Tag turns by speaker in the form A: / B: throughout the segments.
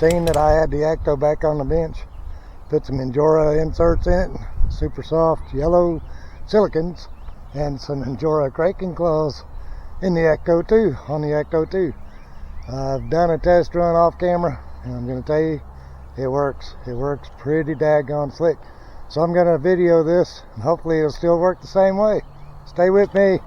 A: seen that I had the ECTO back on the bench. Put some Injora inserts in it, super soft yellow silicones, and some Injora Kraken claws in the ECTO too, on the ECTO too. I've done a test run off camera, and I'm going to tell you, it works. It works pretty daggone slick. So I'm going to video this, and hopefully it'll still work the same way. Stay with me.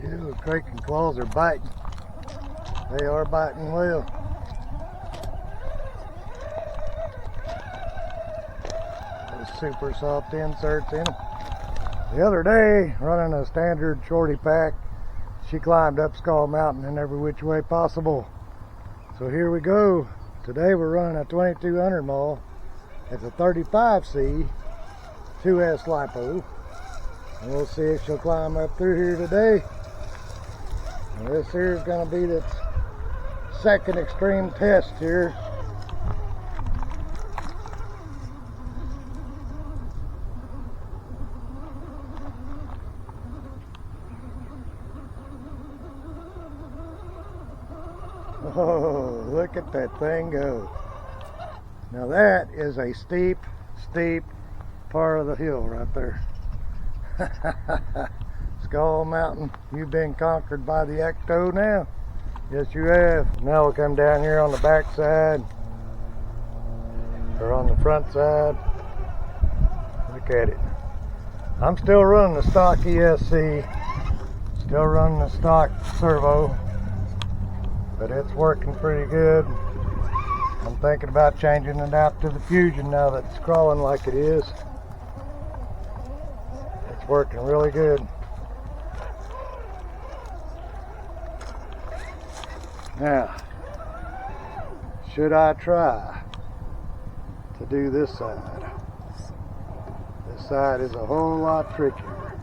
A: Ew, Kraken claws are biting. They are biting well. Those super soft inserts in them. The other day, running a standard shorty pack, she climbed up Skull Mountain in every which way possible. So here we go. Today we're running a 2200 maul. It's a 35C 2S lipo. And we'll see if she'll climb up through here today. And this here is going to be the second extreme test here. Oh, look at that thing go. Now that is a steep, steep part of the hill right there. Skull Mountain, you've been conquered by the ECTO now. Yes, you have. Now we'll come down here on the back side, or on the front side. Look at it. I'm still running the stock ESC, still running the stock Servo, but it's working pretty good. I'm thinking about changing it out to the Fusion now that it's crawling like it is. It's working really good. Now, should I try to do this side? This side is a whole lot trickier.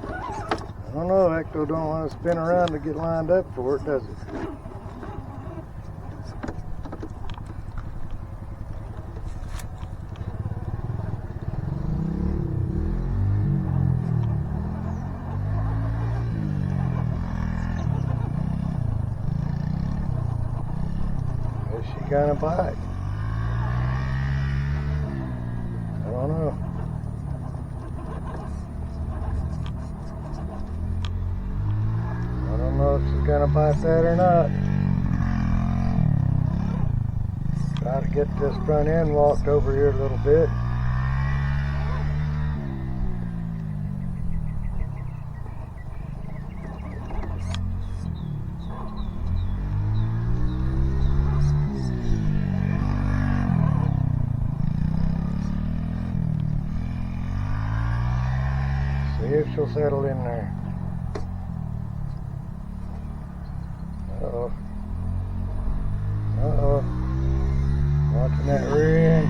A: I don't know, ECTO don't want to spin around to get lined up for it, does it? She gonna bite? I don't know. I don't know if she's gonna bite that or not. Try to get this front end walked over here a little bit. See if she'll settle in there. Uh-oh. Uh-oh. Watching that rear end.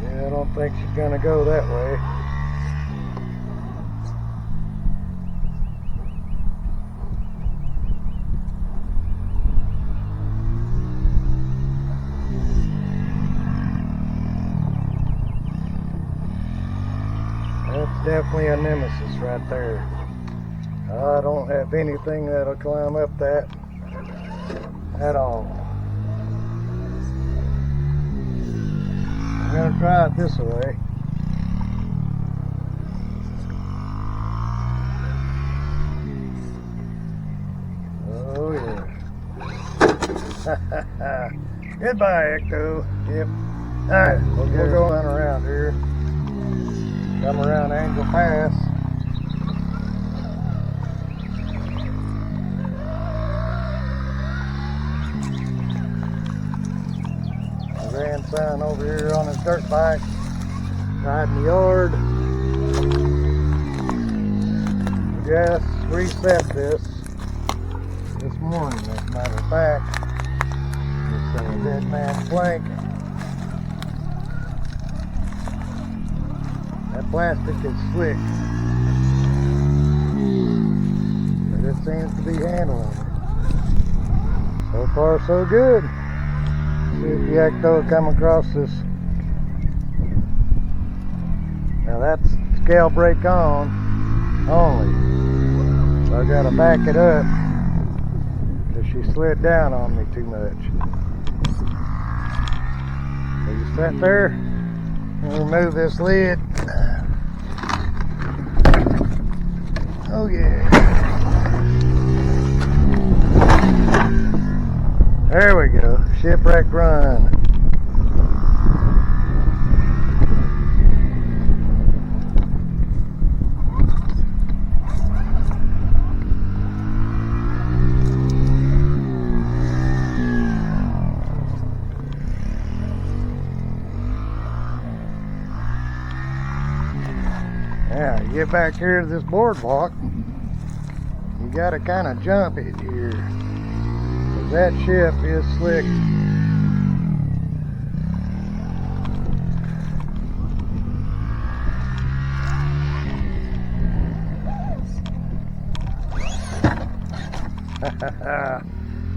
A: Yeah, I don't think she's gonna go that way. That's definitely a nemesis right there. I don't have anything that'll climb up that at all. I'm gonna try it this way. Oh yeah. Goodbye, ECTO. Yep. Alright, we'll go on around here. Come around Angel Pass. My grandson over here on his dirt bike, riding the yard. We just reset this morning, as a matter of fact. It's Dead man's plank. That plastic is slick, but it seems to be handling it. So far so good. See if the ECTO will come across this. Now that's scale brake on only. So I gotta back it up because she slid down on me too much. So you sit there and remove this lid. Oh yeah. There we go. Shipwreck run. Now, you get back here to this boardwalk, you gotta kind of jump it here, because that ship is slick.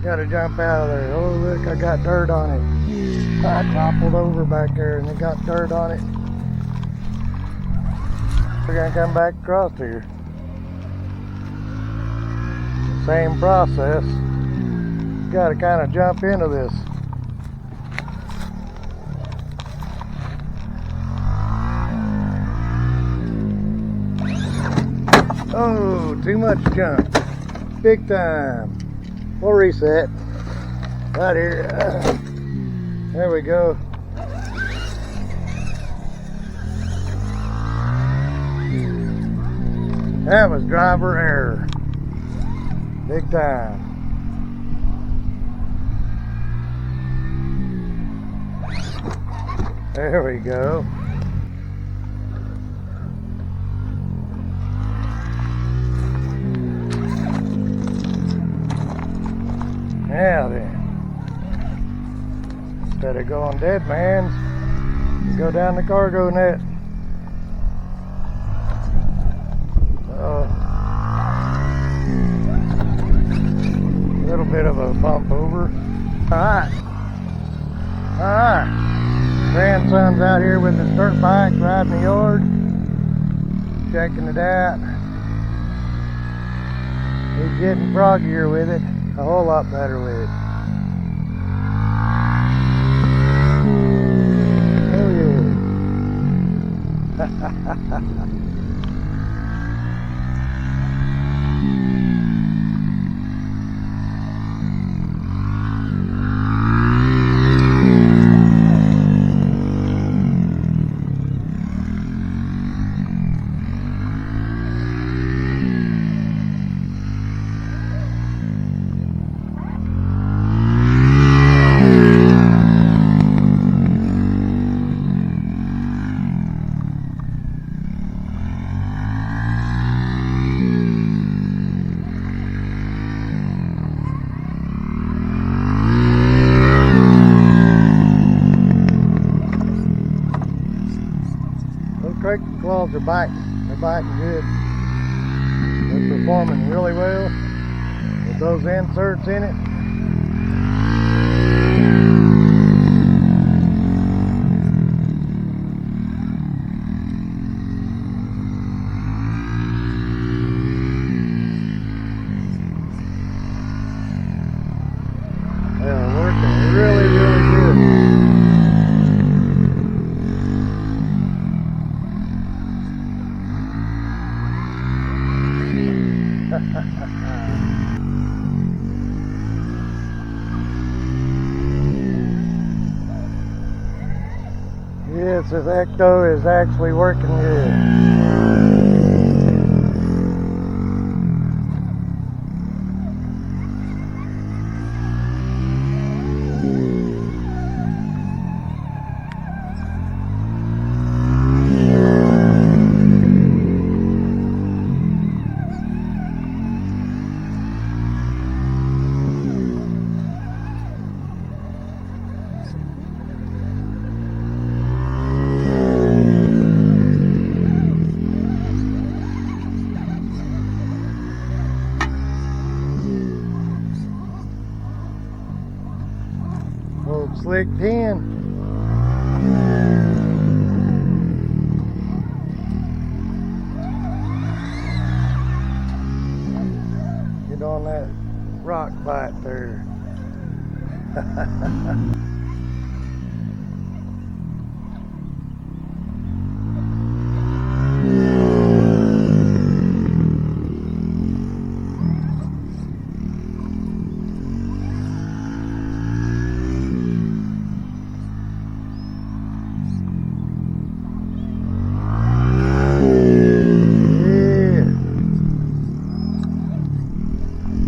A: Gotta jump out of there. Oh look, I got dirt on it. I toppled over back there and it got dirt on it. We're gonna come back across here. Same process. Gotta kind of jump into this. Oh, too much jump. Big time. We'll reset. Right here. There we go. That was driver error. Big time. There we go. Now then, instead of going dead man's, go down the cargo net. A little bit of a bump over. Alright. Alright. Grandson's out here with his dirt bike riding the yard, checking it out. He's getting froggier with it, a whole lot better with it. Oh yeah. Kraken claws are biting. They're biting good. They're performing really well with those inserts in it. They're working really, really good. Yes, this ECTO is actually working good. slick 10. Get on that rock bite there.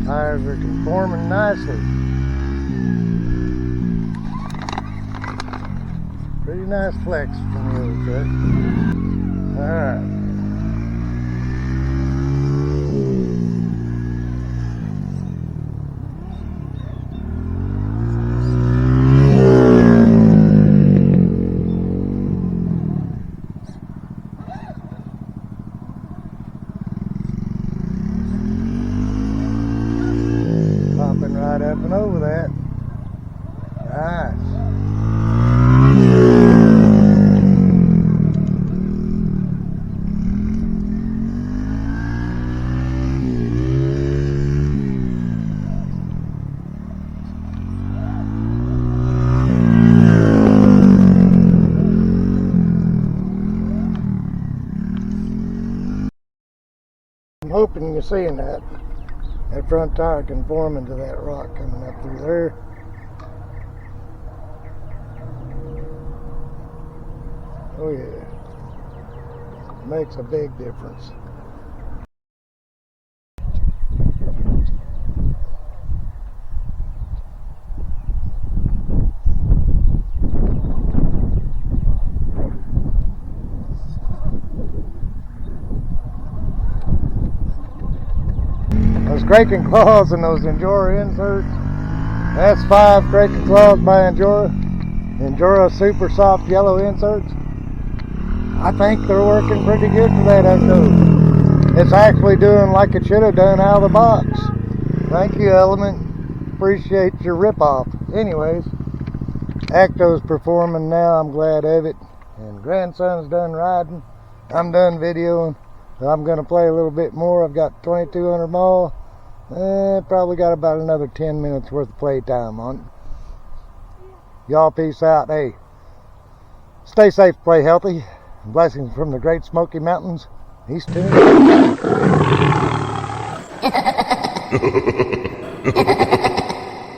A: Tires are conforming nicely. Pretty nice flex from the old truck. Alright. Popping right up and over that. Nice. I'm hoping you're seeing that front tire conforming to that rock coming up through there. Oh yeah, makes a big difference. Those Kraken Claws and those Injora Inserts. S5 Kraken Claws by Injora. Injora Super Soft Yellow Inserts. I think they're working pretty good for that AKASO. It's actually doing like it should have done out of the box. Thank you, Element. Appreciate your ripoff. Anyways, AKASO's performing now. I'm glad of it. And grandson's done riding. I'm done videoing. I'm going to play a little bit more. I've got 2200 mile. Probably got about another 10 minutes worth of play time on it. Y'all peace out. Hey, stay safe, play healthy. Blessings from the Great Smoky Mountains. East Tennessee.